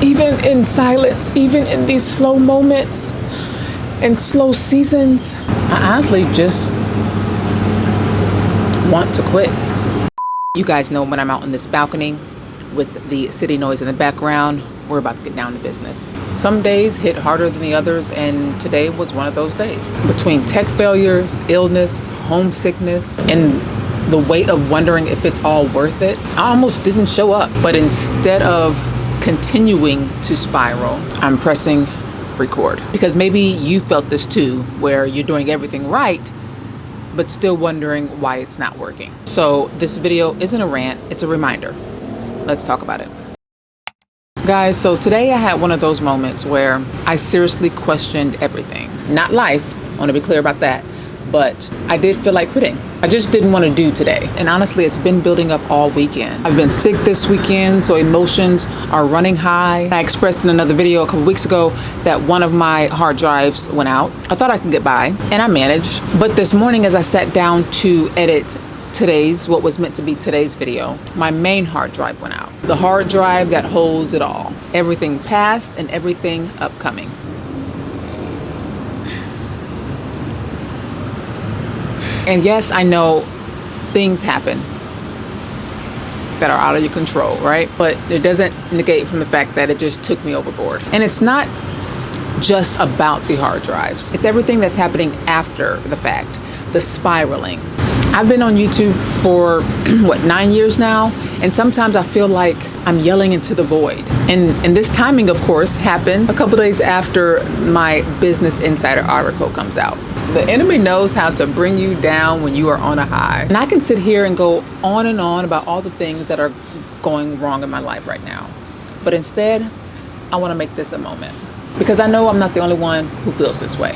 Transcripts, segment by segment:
even in silence, even in these slow moments and slow seasons. I honestly just want to quit. You guys know when I'm out on this balcony with the city noise in the background, we're about to get down to business. Some days hit harder than the others, and today was one of those days. Between tech failures, illness, homesickness, and the weight of wondering if it's all worth it, I almost didn't show up. But instead of continuing to spiral, I'm pressing record. Because maybe you felt this too, where you're doing everything right, but still wondering why it's not working. So this video isn't a rant, it's a reminder. Let's talk about it. Guys, so today I had one of those moments where I seriously questioned everything. Not life, I want to be clear about that, but I did feel like quitting. I just didn't want to do today. And honestly, it's been building up all weekend. I've been sick this weekend, so emotions are running high. I expressed in another video a couple weeks ago that one of my hard drives went out. I thought I could get by, and I managed. But this morning, as I sat down to edit what was meant to be today's video, my main hard drive went out. The hard drive that holds it all. Everything past and everything upcoming. And yes, I know things happen that are out of your control, right? But it doesn't negate from the fact that it just took me overboard. And it's not just about the hard drives. It's everything that's happening after the fact, the spiraling. I've been on YouTube for 9 years now, and sometimes I feel like I'm yelling into the void. And this timing, of course, happened a couple days after my Business Insider article comes out. The enemy knows how to bring you down when you are on a high. And I can sit here and go on and on about all the things that are going wrong in my life right now. But instead, I want to make this a moment. Because I know I'm not the only one who feels this way,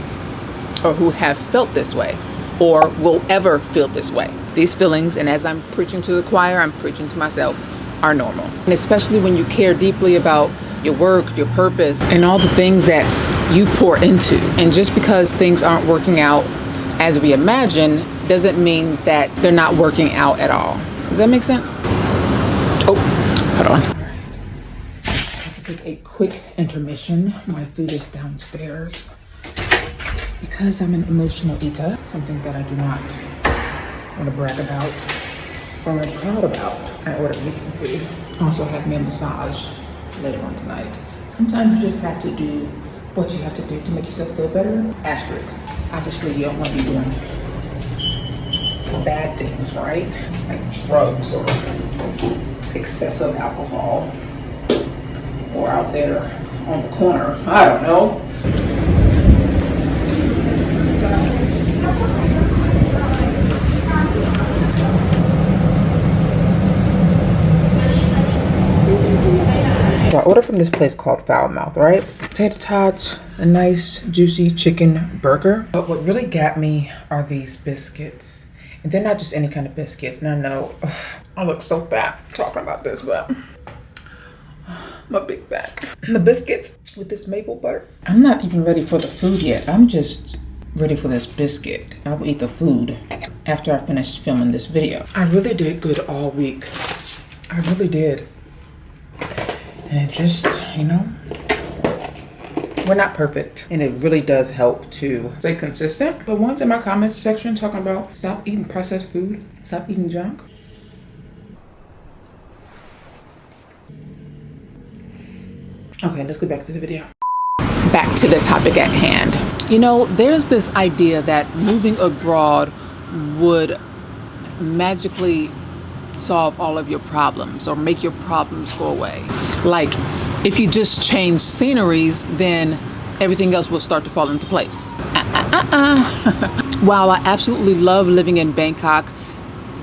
or who have felt this way, or will ever feel this way. These feelings, and as I'm preaching to the choir, I'm preaching to myself, are normal. And especially when you care deeply about your work, your purpose, and all the things that you pour into. And just because things aren't working out as we imagine doesn't mean that they're not working out at all. Does that make sense? Oh, hold on. All right. I have to take a quick intermission. My food is downstairs. Because I'm an emotional eater, something that I do not want to brag about or I'm proud about, I ordered me some food. I also have me a massage later on tonight. Sometimes you just have to do what you have to do to make yourself feel better. Asterisks. Obviously, you don't want to be doing bad things, right? Like drugs or excessive alcohol, or out there on the corner. I don't know. I ordered from this place called Foul Mouth, right? Potato tots, a nice juicy chicken burger. But what really got me are these biscuits. And they're not just any kind of biscuits. And I know, I look so fat talking about this, but my big back. The biscuits with this maple butter. I'm not even ready for the food yet. I'm just ready for this biscuit. I will eat the food after I finish filming this video. I really did good all week. I really did. And it just, you know, we're not perfect. And it really does help to stay consistent. The ones in my comments section talking about stop eating processed food, stop eating junk. Okay, let's get back to the video. Back to the topic at hand. You know, there's this idea that moving abroad would magically solve all of your problems or make your problems go away. Like, if you just change sceneries, then everything else will start to fall into place. While I absolutely love living in Bangkok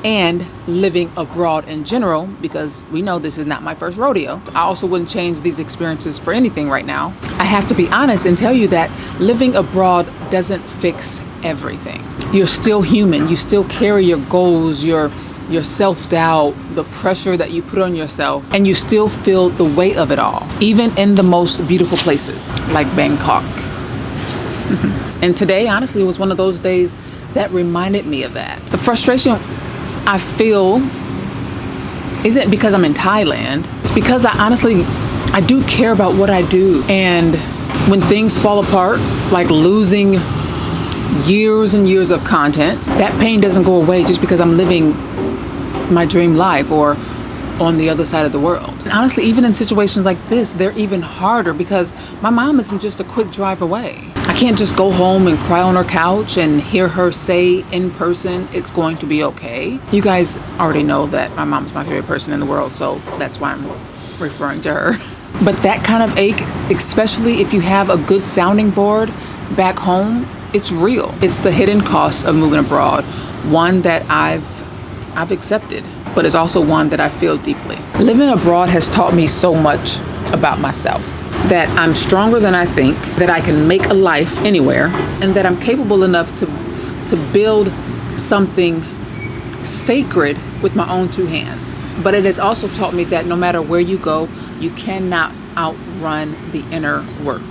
and living abroad in general, because we know this is not my first rodeo, I also wouldn't change these experiences for anything right now. I have to be honest and tell you that living abroad doesn't fix everything. You're still human. You still carry your goals, your self-doubt, the pressure that you put on yourself, and you still feel the weight of it all, even in the most beautiful places like Bangkok. And today, honestly, was one of those days that reminded me of that. The frustration I feel isn't because I'm in Thailand. It's because I honestly I do care about what I do. And when things fall apart, like losing years and years of content, that pain doesn't go away just because I'm living my dream life or on the other side of the world. And honestly, even in situations like this, they're even harder because my mom isn't just a quick drive away. I can't just go home and cry on her couch and hear her say in person, it's going to be okay. You guys already know that my mom's my favorite person in the world, so that's why I'm referring to her. But that kind of ache, especially if you have a good sounding board back home, it's real. It's the hidden cost of moving abroad, one that I've accepted, but it's also one that I feel deeply. Living abroad has taught me so much about myself, that I'm stronger than I think, that I can make a life anywhere, and that I'm capable enough to build something sacred with my own two hands. But it has also taught me that no matter where you go, you cannot outrun the inner work.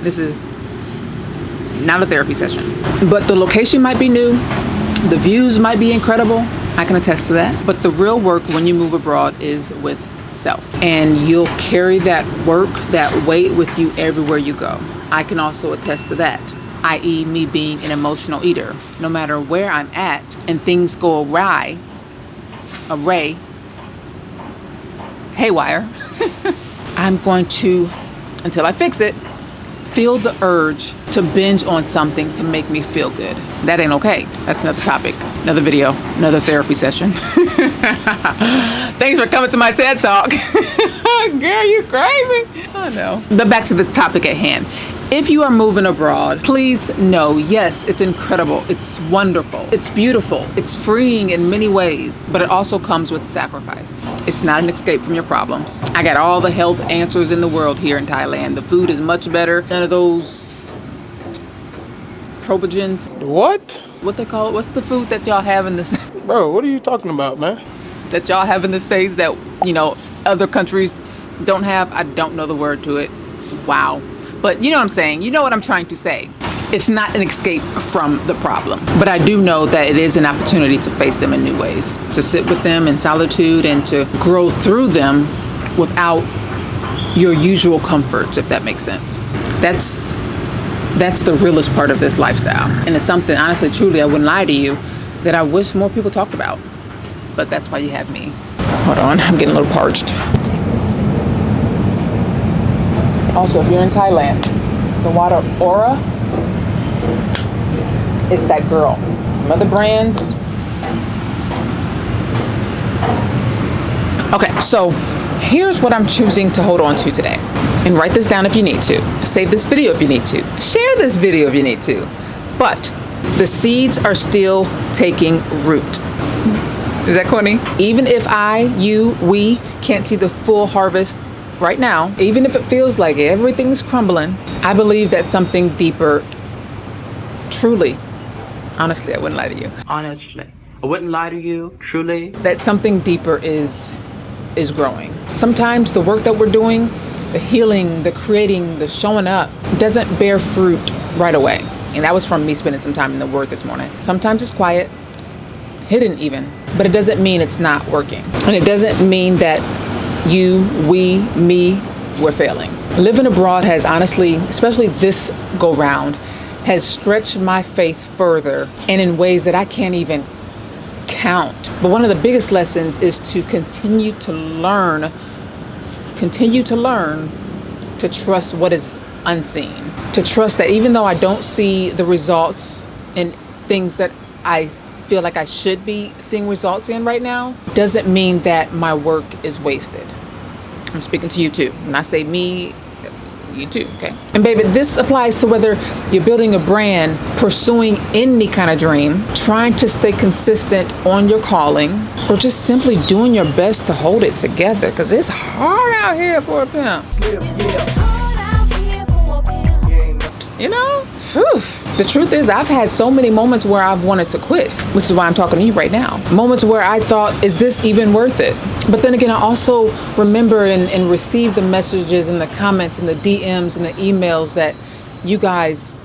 This is not a therapy session, but the location might be new, the views might be incredible. I can attest to that. But the real work when you move abroad is with self. And you'll carry that work, that weight with you everywhere you go. I can also attest to that, i.e. me being an emotional eater. No matter where I'm at and things go haywire, I'm going to, until I fix it, feel the urge to binge on something to make me feel good. That ain't okay. That's another topic, another video, another therapy session. Thanks for coming to my TED Talk. Girl, you crazy. I know. But back to the topic at hand. If you are moving abroad, please know, yes, it's incredible. It's wonderful. It's beautiful. It's freeing in many ways, but it also comes with sacrifice. It's not an escape from your problems. I got all the health answers in the world here in Thailand. The food is much better. None of those probogens. What they call it? What's the food that y'all have in the States? Bro, what are you talking about, man? That y'all have in the States that, other countries don't have? I don't know the word to it. Wow. But you know what I'm saying? You know what I'm trying to say. It's not an escape from the problem. But I do know that it is an opportunity to face them in new ways, to sit with them in solitude and to grow through them without your usual comforts, if that makes sense. That's the realest part of this lifestyle. And it's something, honestly, truly, I wouldn't lie to you, that I wish more people talked about. But that's why you have me. Hold on, I'm getting a little parched. Also, if you're in Thailand, the water Aura is that girl. From other brands. Okay, so here's what I'm choosing to hold on to today. And write this down if you need to. Save this video if you need to. Share this video if you need to. But the seeds are still taking root. Is that corny? Even if we can't see the full harvest right now, even if it feels like everything's crumbling, I believe that something deeper, truly, honestly, I wouldn't lie to you. Honestly, I wouldn't lie to you, truly. That something deeper is growing. Sometimes the work that we're doing, the healing, the creating, the showing up, doesn't bear fruit right away. And that was from me spending some time in the Word this morning. Sometimes it's quiet, hidden even, but it doesn't mean it's not working. And it doesn't mean that you, we, me, we're failing. Living abroad has honestly, especially this go round, has stretched my faith further and in ways that I can't even count. But one of the biggest lessons is to continue to learn to trust what is unseen. To trust that even though I don't see the results in things that I feel like I should be seeing results in right now, doesn't mean that my work is wasted. I'm speaking to you too. When I say me, you too, okay? And baby, this applies to whether you're building a brand, pursuing any kind of dream, trying to stay consistent on your calling, or just simply doing your best to hold it together, because it's hard out here for a pimp. You know? Whew. The truth is, I've had so many moments where I've wanted to quit, which is why I'm talking to you right now. Moments where I thought, is this even worth it? But then again, I also remember and receive the messages and the comments and the DMs and the emails that you guys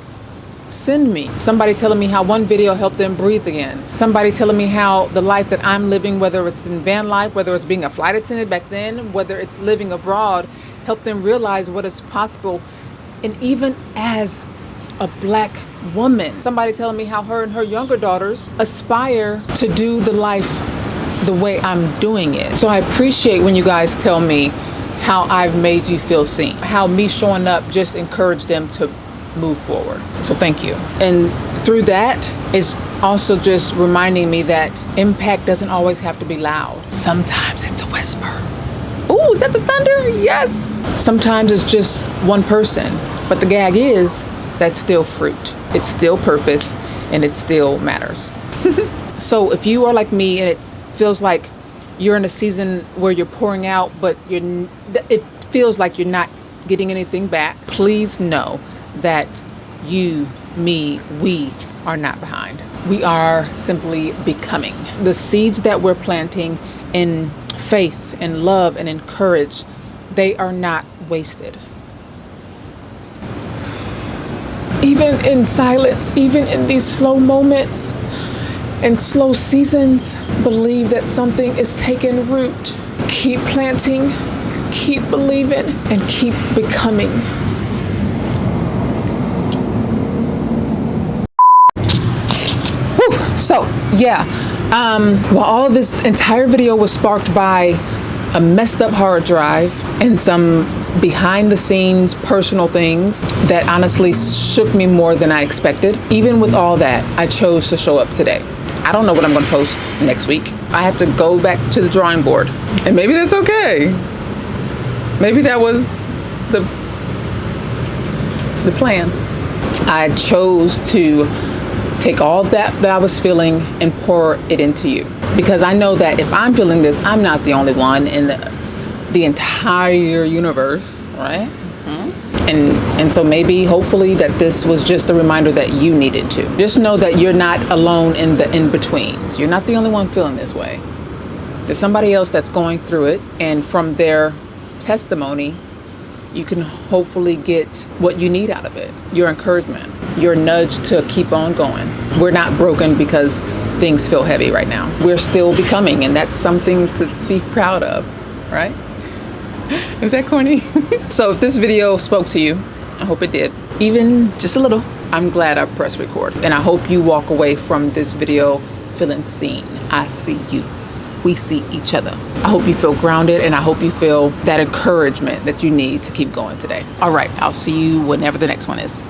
send me. Somebody telling me how one video helped them breathe again. Somebody telling me how the life that I'm living, whether it's in van life, whether it's being a flight attendant back then, whether it's living abroad, helped them realize what is possible. And even as a Black woman, somebody telling me how her and her younger daughters aspire to do the life the way I'm doing it. So I appreciate when you guys tell me how I've made you feel seen, how me showing up just encouraged them to move forward. So thank you. And through that is also just reminding me that impact doesn't always have to be loud. Sometimes it's a whisper. Ooh, is that the thunder? Yes. Sometimes it's just one person. But the gag is, that's still fruit. It's still purpose, and it still matters. So if you are like me and it feels like you're in a season where you're pouring out, but it feels like you're not getting anything back, please know that you, me, we are not behind. We are simply becoming. The seeds that we're planting in faith and love and in courage, they are not wasted. Even in silence, even in these slow moments and slow seasons, believe that something is taking root. Keep planting, keep believing, and keep becoming. So yeah, well, all of this entire video was sparked by a messed up hard drive and some behind the scenes personal things that honestly shook me more than I expected. Even with all that, I chose to show up today. I don't know what I'm going to post next week. I have to go back to the drawing board, and maybe that's okay. Maybe that was the plan. I chose to take all that I was feeling and pour it into you, because I know that if I'm feeling this, I'm not the only one in the entire universe, right? And so maybe, hopefully, that this was just a reminder that you needed to. Just know that you're not alone in the in-betweens. You're not the only one feeling this way. There's somebody else that's going through it, and from their testimony, you can hopefully get what you need out of it. Your encouragement, your nudge to keep on going. We're not broken because things feel heavy right now. We're still becoming, and that's something to be proud of, right? Is that corny? So if this video spoke to you, I hope it did, even just a little. I'm glad I pressed record, and I hope you walk away from this video feeling seen. I see you. We see each other. I hope you feel grounded, and I hope you feel that encouragement that you need to keep going today. All right, I'll see you whenever the next one is.